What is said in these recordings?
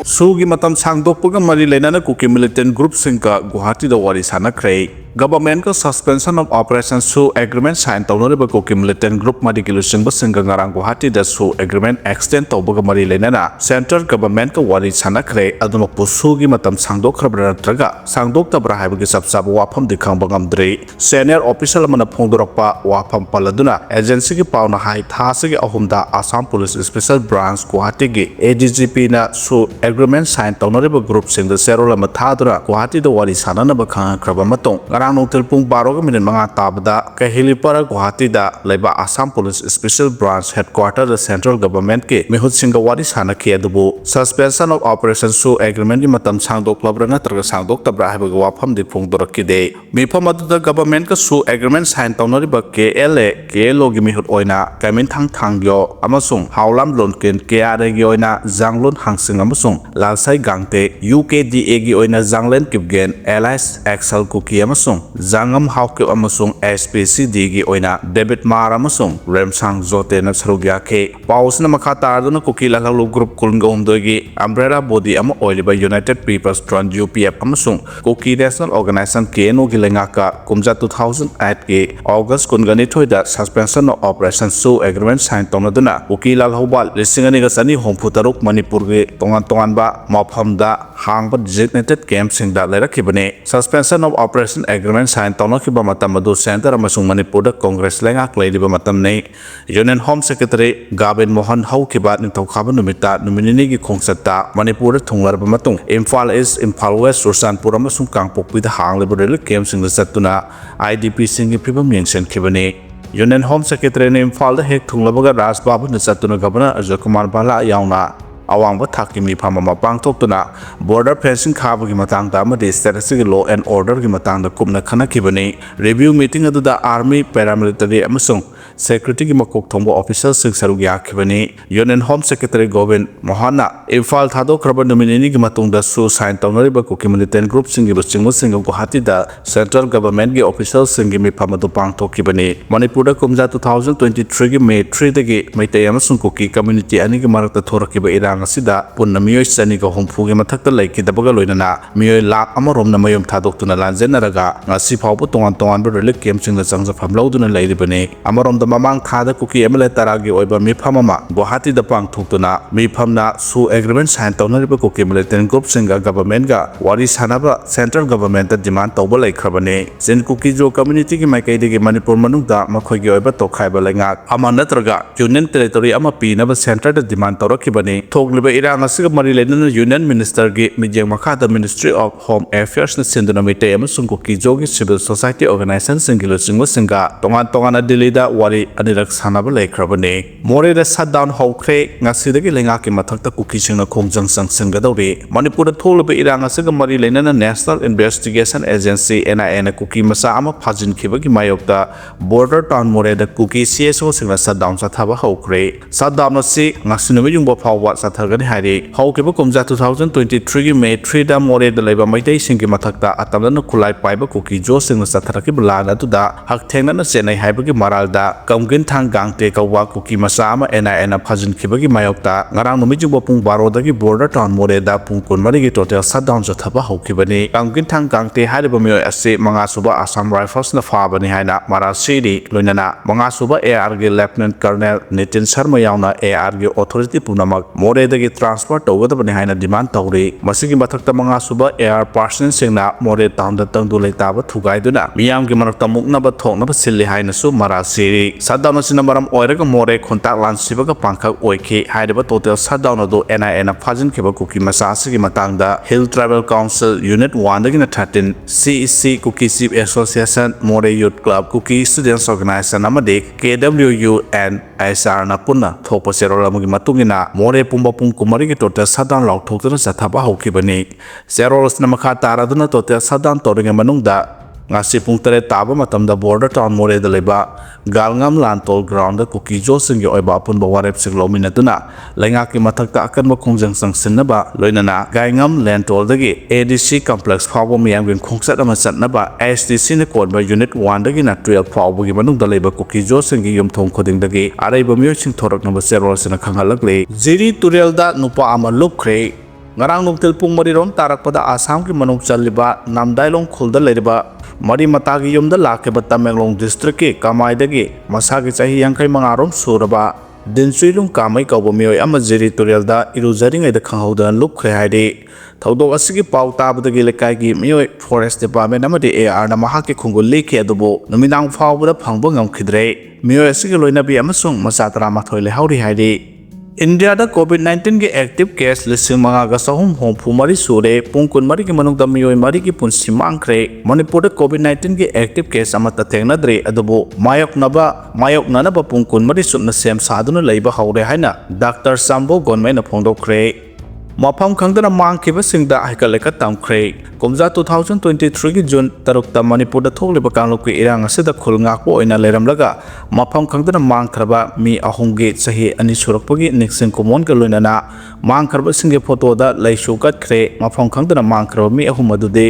Sugi matam sangdokpaga mari lainana Kuki militant group singka Guwahati da wari sanakre. Government ka suspension of operation su agreement sign taunoriba Kuki militant group mari kilusingba singka ngarang Guwahati da su agreement extend taubaga mari lainana central government ka wari sanakre aduma pusugi matam sangdokhrabra natraga sangdoktabra haibagi sabsab wafam dikhangba ngamdre. Senior official mana phongdorakpa wafam paladuna agency ki pauna hai thasigi ahumda Assam Police Special Branch Guwahati gi ADGP na su agreement sign taunoriba group singda serola mathadura Guwahati da wari sananaba khangkraba matong ngarang nongtil pung 12:05 tabada kahilipara Guwahati da laiba Assam Police Special Branch headquarter da central government ke mihut singa wari sanaki adubu suspension of operation su agreement gi matam sangdoklabra natraga sangdoktabra haibaga wafam di phongdorakide mifam aduda government ka su agreement sign taunoriba KLA KLO gi mihut oina kamin thangyo amasung haulam lonken KRA gi oina janglon hangsing amasung lalsai gangte UKDA gi oina janglen kipgen Allies Excel Kuki amasung jangam hauke amasung SPCD gi oina David Mar amasung Remsang Zote na sarugya ke pausna makata aduna Kuki lalalu group kulnga umdogi umbrella body ama oiliba United People's Front UPF amasung Kuki National Organization KNO gi lengaka kumja 2008 ke August kungani thoida suspension of operation su agreement sign tonaduna Kuki lalhobal lisingani ga sani homputaruk Manipur ge tongan ba mafamda hangba designated camp singda lerakibane suspension of operation agreement sign tonakhiba matam adu center amasung Manipur da Congress lengak leidiba matam nei Union Home Secretary Gavin Mohan haukiba ningthaukhaba numita numinini gi khongsatta Manipur da thunglarba matung Imphal East Imphal West Sursanpur amasung Kangpokpi da hangleba camp singda satuna IDP singi phibam yengsenkhibane Union Home Secretary ne Imphal da hek thunglabaga Raj Babu na satuna Governor Ajay Kumar Bala yauna awangba thakki mifam ama pangthoktuna border fencing khabagi matangda amadi strategic law and order gi matangda kupna khanakibani review meeting aduda army paramilitary amasung security gi makok thongba officers sing sarug yakhibani Union Home Secretary Govin Mohana Imphal thadokraba nominee gi matungda su sign tawnariba Kuki militant group singi busingmu singa Guwahati da central government gi officials singi mifam adu pangthokibani Manipur da kumja 2023 gi May 3 dagi maitai amasung Kuki community ani gi marakta thorakiba irang asida punna miyoi sani ga homfugi mathakta laikidabaga loinana miyoi lakh amarom na mayom thadoktuna lanjenaraga ngasi phawbu tongan relief camp singda changja famlauduna lairibane amarom da mamang thada Kuki MLA taragi oiba mifam ama Guwahati da pangthoktuna mifamna su agreement sign tawnariba Kuki militant group singa government ga wari sanaba central government da demand tawba laikhrabane jen Kuki jo community gi maikaidagi Manipur manungda makhoigi oiba tokhaiba laingak ama natraga union territory ama pinaba center da demand tawrakibane liba irang asiga mari lenana union minister gi mijeng makada Ministry of Home Affairs na sinduna mitay amasung Kuki jogi civil society organization singilo singwa singa tongan Delhi da wari anirak sanaba laikhrabane more da shutdown hwgre ngasidagi lengaki mathakta Kuki singna khongjang sangsinga dawri Manipur da tholiba irang asiga mari lenana National Investigation Agency NIA na Kuki masa ama phajin khibagi mayokta border town more da Kuki CSO singna shutdown sathaba hwgre shutdown asi ngasinumi jungba phawwa thagani hairi haukiba kumja 2023 gi May 3 da more da laiba maitai singi mathakta atamdana khulai paiba Kuki jo singna satharaki blana tuda hakthengna na chenai haibagi maralda kamgin thang gangte kawa Kuki masa ama NIA na phajin khibagi mayokta ngarang numijingba pung 12 dagi border town more da pung 12 gi total shutdown jathaba haukibani kamgin thang gangte hariba miyoi ase manga suba Assam Rifles na fabani haina maral city loinana manga suba AR gi Lieutenant Colonel Nitin Sharma yauna AR gi authority punamak more dagi transfer tawgadabani haina demand tawri masigi mathakta manga suba air person singna more town da tangdu leitaba thugaiduna miyam gi marakta muknaba thoknaba silli haina su mara siri shutdown sina maram oiraga more khontak lansibaga pangkhak oikhi haiba total shutdown adu NIA na phajin kheba Kuki masa sigi matangda Hill Tribal Council Unit 1 dagi na 13 CEC Kuki Chief Association More Youth Club Kuki Students Organization amadi KWU and ISR na punna thokpa serora mugi matungina more pumba pung kumari gi total shutdown laukthokna jathaba hawkibani serols na makha taraduna total shutdown toringa manungda ngasi pung tare taba matamda border town more da leba galngam lantol ground da Kuki jo singi oiba pun bawarep siglomina tuna lenga ki mathakta akan ba khongjang sangsinna ba loinana gaingam lantol dagi ADC complex phawbo miyam gen khongsat ama satna ba SDC ne kod ba unit 1 dagi na 12 phawbo gi manung da leba Kuki jo singi yum thong khoding dagi arai ba miyo sing thorak na ba serol sina khangalak le jiri turel da nupa ama lupkhre ngarang nungtil pung marirom tarakpada Assam ki manung challiba namdailong khulda leriba mari matagi yumda lakeba Tamenglong district ki kamaidagi masagi chahi yangkai mangarom suraba dinsuilung kamai kauba mioi ama jiri turilda irujaringai da khanghodan lupkhre haide thaudok asigi pau tabadagi lekai gi mioi forest department amadi AR na mahaki khungul lekhi adubo numinang phawbada phangba ngamkhidre mioi asigi loinabi amasung masatara mathoi le hauri haide India da COVID-19 के active case लिसिंग मंगा का सहूम हों फुमारी सूरे पुंकुन मरी के मनुक दमियों मरी की पुंसी मांगरे Manipur da COVID-19 के active case अमत तथेंग नद्रे adobo मायोक नबा पुंकुन मरी सुन सेम साधुन लाइबा हाउरे है ना डॉक्टर सांबो गवर्नमेंट न फोंदोक्रे मफम खंगदना मांगखिबा सिंगदा हाइकलेका तमख्रे कुमजा 2023 की जून तरुकता मणिपुर थोकलिबा कांगलुप की इरांग असिदा खुलंगाकपो ओइना लेरमलगा मफम खंगदना मांगथरबा मी अहुंगे सही अनि सुरकपगी निक्सिंग कुमोन का लोइनाना मांगखरबा सिंगे फोटोदा लैसु कटख्रे मफम खंगदना मांगखरबा मी अहुम अदुदे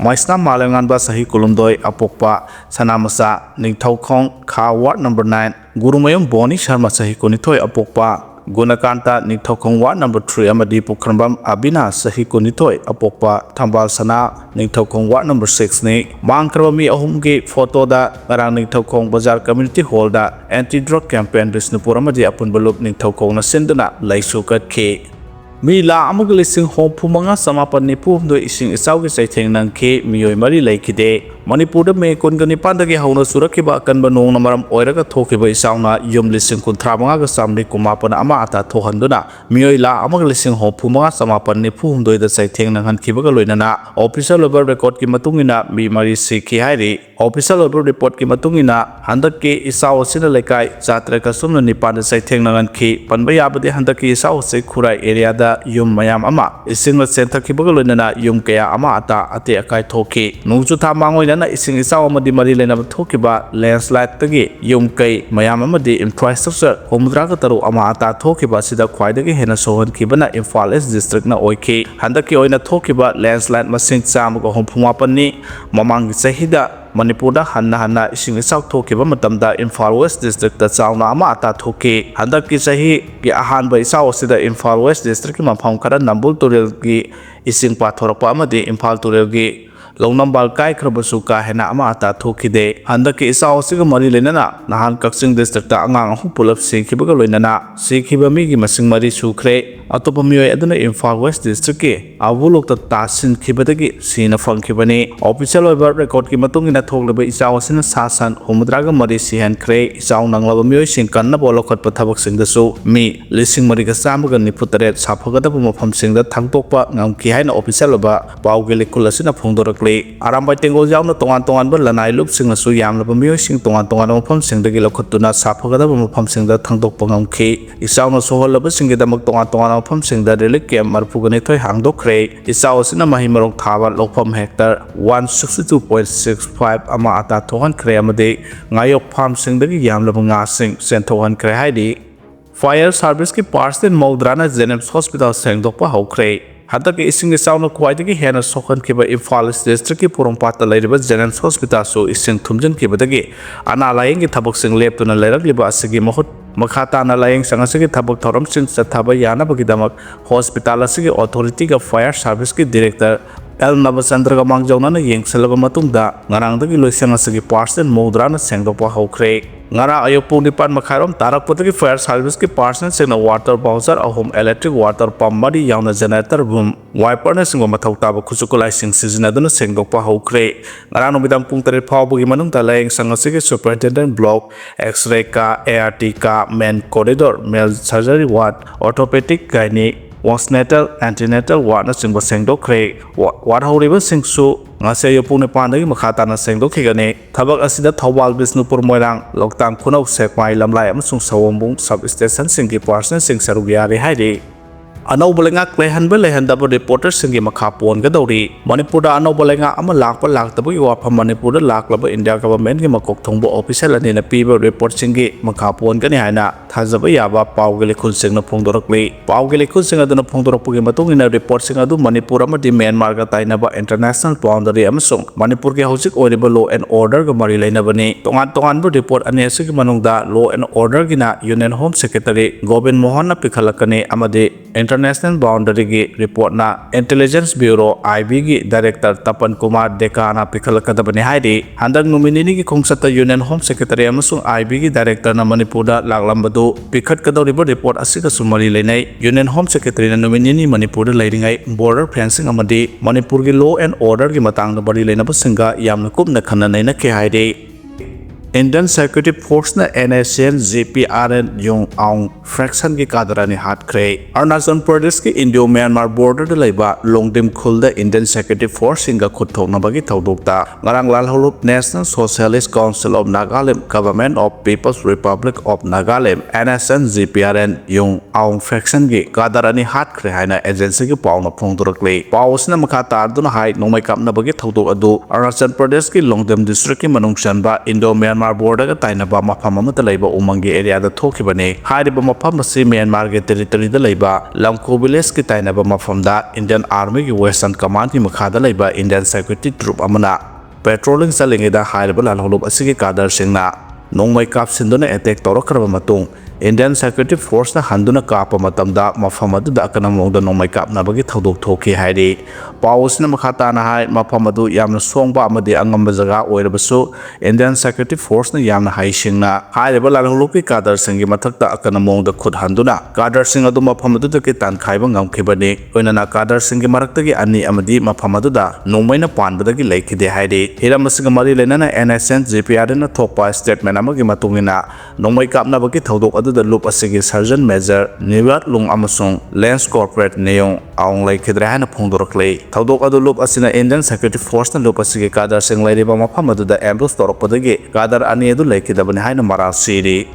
माइसना मालेंगानबा सही कुलुमदोय अपोकपा सनामसा निंगथौखोंग खा वार्ड नंबर 9 गुरुमयम बोनी शर्मा सही कुनिथोय अपोकपा Gunakanta Ningthokong Ward number 3 amadi Pukrambam Abina sahi kunitoy apokpa Thambal Sana Ningthokong Ward number 6 ni mangkraba mi ahum ge photo da ngarang Ningthokong Bazar Community Hall da anti drug campaign Bisnupur amadi apun balup Ningthokong na sinduna laisu katke mi la amag lising hom phumanga samapan ni phum do ising isau ge saitheng nang ke mioi mari laikide Manipur da me kon gani pandagi hauna surakhiba kanba nong namaram oiraga thokiba isauna yum lising kun thrabanga ga samni kumapan ama ata thohanduna mioi la amag lising hom phumanga samapan ni phum doi da saitheng nang han khiba ga loinana official level record ki matungina mi mari sikhi hairi official level report ki matungina handak ke isau sina lekai jatra ka sumna nipan da saitheng nang han khi panba yabade handak ke isau se khurai area da yum mayam ama ising la senthakhiba ga loinana yum kaya ama ata ate akai thoki nungchu tha mangoi na ising isaw amadi mari lena thokiba landslide tagi yum kai mayam amadi infrastructure homudra ka taru ama ata thokiba sida khwaidagi hena sohon kibana Imphal East district na oike handaki oina thokiba landslide masing cham ko homphuma panni mamang sahida Manipur da hanna ising isaw thokiba matamda Imphal West district ta chawna ama ata thoki handaki sahi ki ahan ba isaw sida Imphal West district ki mafam khara nambul turel ki ising pathorapa amadi Imphal turel ki Longnambal kai khrabasu ka hena ama ata thokide handaki isau siga mari lenana nahan Kaksing district ta angang hu pulap sikhibaga loinana sikhiba mi gi masing mari sukhre atopa mioi aduna Imphal West district ki avulok ta tasin khibadagi sina phangkhibani official over record ki matungina thokleba isau sina sasan homudraga mari sihan khre isau nanglaba mioi sing kanna bolokhat pathabak singda su mi lising mari ga samaga niputare saphagada mafam singda thangtokpa ngamki haina official over pawgele kulasina phongdorak Arambai Tengol Jauna Tongan ba lanai lup sing asu yamna pamiyo sing tongan mafam sing dagi lokhatuna saphagada mafam sing da thangdok pangam khe isauna soholaba sing da mak tongan mafam sing da relic camp marpugani thoi hangdokre isau sina mahimarong thaba lokpham hectar 162.65 ama ata thohan kre amade ngayok farm sing dagi yamla nga sing sen thohan kre haidi fire service ki parts den Maudrana Zenems Hospital sengdok pa hokre Hadaki ising isauna kwaidagi hena sokhan kiba Imphal district ki Purongpata lairiba Zenems Hospital so ising thumjan kibadagi ana layeng ki thabak sing leptuna lairagliba asigi mahut makhata na layeng sangasigi thabak thoram sing sathaba yana bagidamak hospital asigi authority ka fire service ki director El Nabasandra ka mangjawna na yengsalaba matungda ngarangdagi loisang asigi parsen Maudrana sengdokpa hokre ngara ayopung dipan makharom tarakpatagi fire service ki parsen singna water bowser ahom electric water pump mari yauna generator boom wiper na singwa mathau taba khusukulai sing sizinaduna sengdokpa hokre ngara nomidam pung 3 phawbugi manung ta layeng sangasigi superintendent block x-ray ka ART ka main corridor male surgery ward orthopedic gynae postnatal antenatal ward na singwa sengdokre ward horiba singsu ngase yopung nepandagi makhata na sengdokhigane thabak asida Thawal Bisnupur Moirang Loktang Khunau Sekmai lamlai amasung Sawombung sub station singki parson sing sarugiyari haidi Anau balenga klehan belehan daba reporter singi makhapon gadori Manipur da anau balenga ama lakpa laktabu iwapam Manipur da laklaba India government ki makok thongbo official ani na piba report singi makhapon gani haina thajaba yaba pawgele khul sing na phongdorakli pawgele khul sing aduna phongdorakpu gi matung ina report sing adu Manipur ama di Myanmar ga tainaba international boundary amasung Manipur ki hojik oiriba law and order ga mari lainabani tongan bu report ani asigi manungda law and order gina Union Home Secretary Gobind Mohan na pikhalakani amade international boundary की report ना intelligence bureau IB की director तपन कुमार डेका पिखलकदबने हाइदि हंदक नुमिनी की खोंगसत union home secretary अमसुंग IB की director ना मणिपुर दा लागलंबदु पिखटकदौरिबा report असिगा सुमरी लेनै union home secretary ना नुमिनी Manipur लेरिंगै border fencing अमदी Manipur की law and order की मतंग बड़ी लेनबसिंगा यामना कुपना खननैना के हाइदि इंडियन सिक्योरिटी फोर्स ने NSN GPRN yung आउं फ्रैक्शन की कादरानी हाथ खरे अरुणाचल प्रदेश की इंडियो म्यांमार बॉर्डर लेबा लोंगडिम खुल द इंडियन सिक्योरिटी फोर्स सिंगा खुथोंगनाबगी थौदोकता ngarang lalholup national socialist council of Nagaland government of people's republic of Nagaland NSN GPRN yung आउं फ्रैक्शन की कादरानी हाथ खरे हाइना एजेंसी की पाउना फोंदोरकले पाउसना मखा तारदुना हाइ नोंमै कापनाबगी थौदोक अदु अरुणाचल प्रदेश की लोंगडिम डिस्ट्रिक्ट की मनुंगसनबा इंडो म्यांमार बॉर्डर का ताइनबा मफम अमता लैबा उमंगी एरिया दा थोखिबने हारिबा मफम असी म्यांमार के टेरिटरी दा लैबा लंको विलेज की ताइनबा मफम दा इंडियन आर्मी की वेस्टर्न कमांड की मखादा लैबा इंडियन सिक्योरिटी ट्रूप अमना पेट्रोलिंग चलिंगेदा हारिबा लालहोलुप असी की कादर सिंगना नोंमै कापसिंदुना अटैक तौरखरबा मतुंग इंडियन सिक्योरिटी फोर्स ना हंदुना कापा मतमदा मफम अदुदा अकनमोंदा नोंमै कापनाबगी थौदोक थोखि हाइदि पाउसना मखाताना हाइ मफम अदु यामना सोंबा अमदि अंगम्बा जगा ओइरबसु इंडियन सिक्योरिटी फोर्स ना यामना हाइसिंगना हाइरबा लालहोलुपि कादर सिंगी मथक्ता अकनमोंदा खुद हंदुना कादर सिंग अदु मफम अदुदकि तानखाइबा ngamkhibani ओइनाना कादर सिंगी मरक्तगी अनि अमदि मफम अदुदा नोंमैना पानबदगी लैखिदे हाइदि हिरमसिंग मरि लेनाना NSN GPRN ना थोकपा statement अमगी मतुंगिना नोंमै कापनाबगी थौदोक the loop asigi sergeant major Niwat Lung Amasung Lance Corporate Neong Aung Lay Kidrahana Pongdorkley Tadok Adu Loop Asina Indian Security Force and Loop Asigi Kadar Sing Lady Bamapamadu the Ambrose Toropodagi Kadar Aniedu Lake the Banahina Mara City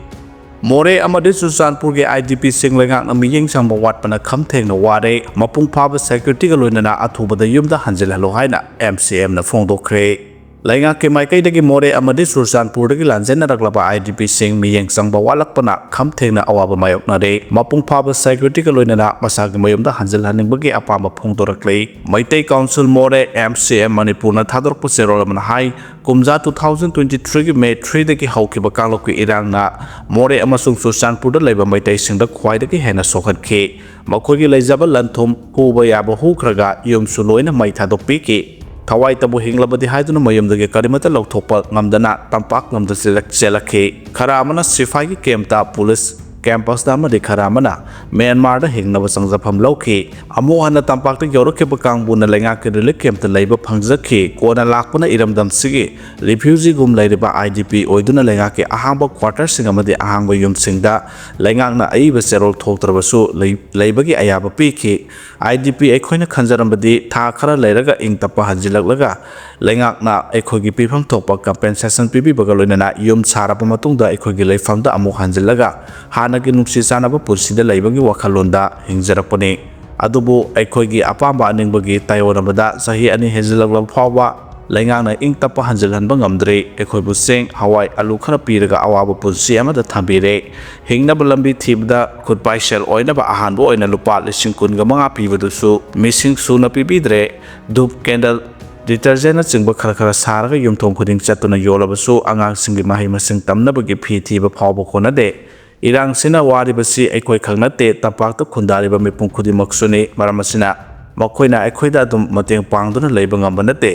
More Amadi Susanpur IDP Sing Langang Aming Samba Watpana Kamteng no Wade Mapung Paba Security Galunana Atuba the Yum the Hanjela Lohina MCM the Fongdokre Lainga ke maikai dagi more amadi Sursanpur dagi lanjena raglaba IDP sing miyeng sangba walakpana khamthengna awaba mayokna re mapung phaba security ka loinana masagi mayumda hanjil haningbagi apamba phongdoraklei Maitai Council more MCM Manipur na thadorpu serolamna hai kumja 2023 ki May 3 dagi haukiba kanglokki irang na more amasung Sursanpur da leiba maitai singda khwai dagi hena sokhatkhe makhogi leijaba lanthum huba yaba hwgre yumsu loina mai thadokpi ki Thawai tabu hinglabadi haiduna mayumdagi karimata lawthokpa ngamdana tampak ngamda selakhe kharamana sifai ki kemta police campus da amadi kharamana Myanmar da hingnaba sangjafam lawkhi amu hana tampak ta yorokhiba kangbuna lenga ke relief camp ta leiba phangjakhi kona lakpana iramdam sigi refugee gum leiriba IDP oiduna lenga ke ahangba quarter sing amadi ahangba yum singda lengang na aiba serol thoktrabasu leibagi ayaba pikhi IDP ekhoina khanjarambadi tha khara leiraga ingtapa hanjilaklaga lengak na ekhogi pifam thokpa compensation pibi bagaloina yum sarapa matungda ekhogi leifamda amu hanjilaga hanagi nungsi sanaba pursida leibagi wakhalonda hingjarapani adubu ekhogi apamba aningbagi tayonamada sahi ani hejilaglam phawa Laingang na ing tapa hanjilan bangamdre ekhoy buseng hawai alu khara piraga awaba punsi amada thambire hingna balambi thibda khutpai sel oina ba ahan bo oina lupa lising kun ga manga pibadusu missing suna pibidre dup candle detergent chingba khara khara saraga yumthong khuding chatuna yolabasu angang singi mahi masing tamnabagi phi thiba phawba khona de irang sina waribasi ekhoy khangnate tapak ta khundariba mipung khudimaksuni maramasina makoina ekhoida dum mateng pangduna leiba ngambanate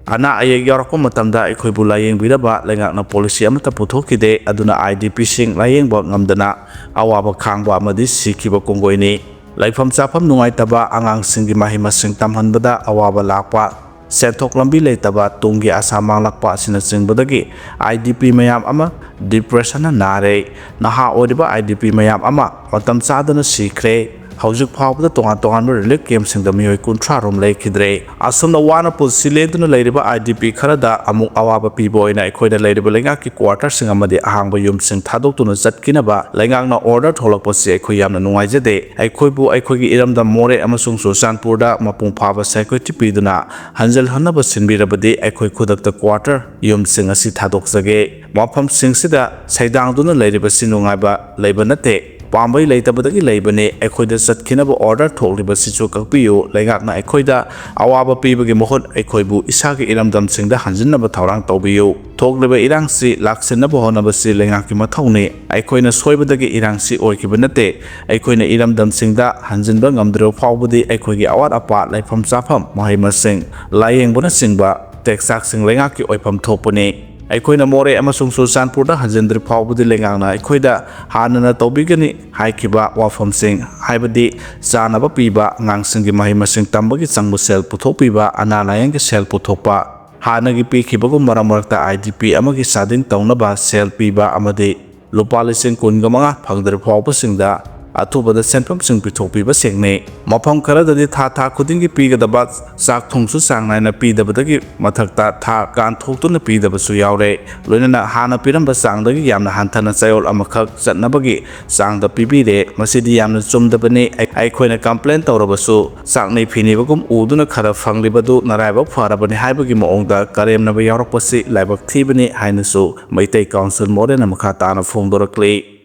Ana ayek yarakko matamda ekhoy bu layeng bidaba lengak na policy amata puthokide aduna IDP sing layeng ba ngamdana awaba khangba amadi sikhiba kongoini laifam chafam nungai taba angang singi mahima sing tamhanbada awaba lakpa senthok lambi leitaba tunggi asa manglakpa asina singbadagi IDP mayam ama depression na nare naha odiba IDP mayam ama matam chadana sikhre Hawjuk phawbada tongan relief camp singda miyoi kunthra rom lekhidre asumna wana pulsileduna leiriba IDP kharada amuk awaba piboina ekhoida leiriba lenga ki quarter sing amadi ahangba yum sing thadoktuna chatkinaba lengang na order tholakpasi ekhoi yamna nungaijade ekhoibu ekhoigi iramda more amasung Sursanpurda mapung phaba security piduna hanjal hanaba sinbirabadi ekhoi khudakta quarter yum sing asi thadokjage mafam sing sida saidangduna leiriba sinungaiba leiba nate ꯄꯥꯝꯕꯩ ꯂꯩꯇꯕꯗꯒꯤ ꯂꯩꯕꯅꯤ ꯑꯩꯈꯣꯏꯗ ꯆꯠꯈꯤꯅꯕ order ꯊꯣꯛꯂꯤꯕꯁꯤꯁꯨ ꯀꯛꯄꯤꯌꯨ ꯂꯩꯉꯥꯛꯅ ꯑꯩꯈꯣꯏꯗ ꯑꯋꯥꯕ ꯄꯤꯕꯒꯤ ꯃꯍꯨꯠ ꯑꯩꯈꯣꯏꯕꯨ ꯏꯁꯥꯒꯤ ꯏꯔꯝꯗꯝꯁꯤꯡꯗ ꯍꯟꯖꯤꯟꯅꯕ ꯊꯧꯔꯥꯡ ꯇꯧꯕꯤꯌꯨ ꯊꯣꯛꯂꯤꯕ ꯏꯔꯥꯡꯁꯤ ꯂꯥꯛꯁꯤꯟꯅꯕ ꯍꯣꯠꯅꯕꯁꯤ ꯂꯩꯉꯥꯛꯀꯤ ꯃꯊꯧꯅꯤ ꯑꯩꯈꯣꯏꯅ ꯁꯣꯏꯕꯗꯒꯤ ꯏꯔꯥꯡꯁꯤ ꯑꯣꯏꯈꯤꯕ ꯅꯠꯇꯦ ꯑꯩꯈꯣꯏꯅ ꯏꯔꯝꯗꯝꯁꯤꯡꯗ ꯍꯟꯖꯤꯟꯕ ꯉꯝꯗ꯭ꯔꯤꯕ ꯐꯥꯎꯕꯗꯤ ꯑꯩꯈꯣꯏꯒꯤ ꯑꯋꯥꯠ ꯑꯄꯥ ꯂꯩꯐꯝ ꯆꯥꯐꯝ ꯃꯍꯩ ꯃꯁꯤꯡ ꯂꯥꯌꯦꯡꯕꯅꯆꯤꯡꯕ ꯇꯦꯛꯆꯥꯛꯁꯤꯡ ꯂꯩꯉꯥꯛꯀꯤ ꯑꯣꯏꯐꯝ ꯊꯣꯛꯄꯅꯤ ꯑꯩꯈꯣꯏꯅ ꯃꯣꯔꯦ ꯑꯃꯁꯨꯡ ꯆꯨꯔꯆꯥꯟꯄꯨꯔꯗ ꯍꯟꯖꯤꯟꯗ꯭ꯔꯤ ꯐꯥꯎꯕꯗꯤ ꯂꯩꯉꯥꯛꯅ ꯑꯩꯈꯣꯏꯗ ꯍꯥꯟꯅꯅ ꯇꯧꯕꯤꯒꯅꯤ ꯍꯥꯏꯈꯤꯕ ꯋꯥꯐꯝꯁꯤꯡ ꯍꯥꯏꯕꯗꯤ ꯆꯥꯅꯕ ꯄꯤꯕ ꯑꯉꯥꯡꯁꯤꯡꯒꯤ ꯃꯍꯩ ꯃꯁꯤꯡ ꯇꯝꯕꯒꯤ ꯆꯪꯕ ꯁꯦꯜ ꯄꯨꯊꯣꯛꯄꯤꯕ ꯑꯅꯥ ꯂꯥꯌꯦꯡꯒꯤ ꯁꯦꯜ ꯄꯨꯊꯣꯛꯄ ꯍꯥꯟꯅꯒꯤ ꯄꯤꯈꯤꯕꯒꯨꯝ ꯃꯔꯛ ꯃꯔꯛꯇ IDP ꯑꯃꯒꯤ ꯆꯥꯗꯤꯡ ꯇꯧꯅꯕ ꯁꯦꯜ ꯄꯤꯕ ꯑꯃꯗꯤ ꯂꯨꯄꯥ 15,000 ꯐꯪꯗ꯭ꯔꯤ ꯐꯥꯎꯕꯁꯤꯡꯗ ꯑꯊꯨꯕꯗ ꯁꯦꯟꯐꯝꯁꯤꯡ ꯄꯤꯊꯣꯛꯄꯤꯕꯁꯤꯡꯅꯤ ꯃꯐꯝ ꯈꯔꯗꯗꯤꯊꯥ ꯈꯨꯗꯤꯡꯒꯤ ꯄꯤꯒꯗꯕ ꯆꯥꯛ ꯊꯨꯝꯁꯨ ꯆꯥꯡ ꯅꯥꯏꯅ ꯄꯤꯗꯕꯗꯒꯤ ꯃꯊꯛꯇ ꯊꯥ ꯀꯥꯟꯊꯣꯛꯇꯨꯅ ꯄꯤꯗꯕꯁꯨ ꯌꯥꯎꯔꯦ ꯂꯣꯏꯅꯅ ꯍꯥꯟꯅ ꯄꯤꯔꯝꯕ ꯆꯥꯡꯗꯒꯤ ꯌꯥꯝꯅ ꯍꯟꯊꯅ ꯆꯌꯣꯜ ꯑꯃꯈꯛ ꯆꯠꯅꯕꯒꯤ ꯆꯥꯡꯗ ꯄꯤꯕꯤꯔꯦ ꯃꯁꯤꯗꯤ ꯌꯥꯝꯅ ꯆꯨꯝꯗꯕꯅꯤ ꯑꯩꯈꯣꯏꯅ ꯀꯝꯄ꯭ꯂꯦꯟ ꯇꯧꯔꯕꯁꯨ ꯆꯥꯛꯅꯩ ꯐꯤꯅꯤꯕꯒꯨꯝ ꯎꯗꯨꯅ ꯈꯔ ꯐꯪꯂꯤꯕꯗꯨ ꯅꯔꯥꯏꯕꯛ ꯐꯔꯕꯅꯤ ꯍꯥꯏꯕꯒꯤ ꯃꯑꯣꯡꯗ ꯀꯔꯦꯝꯅꯕ ꯌꯥꯎꯔꯛꯄꯁꯤ ꯂꯥꯏꯕꯛ ꯊꯤꯕꯅꯤ ꯍꯥꯏꯅꯁꯨ ꯃꯩꯇꯩ ꯀꯥꯎꯟꯁꯤꯜ ꯃꯣꯔꯦꯅ ꯃꯈꯥ ꯇꯥꯅ ꯐꯣꯡꯗꯣꯔꯛꯂꯤ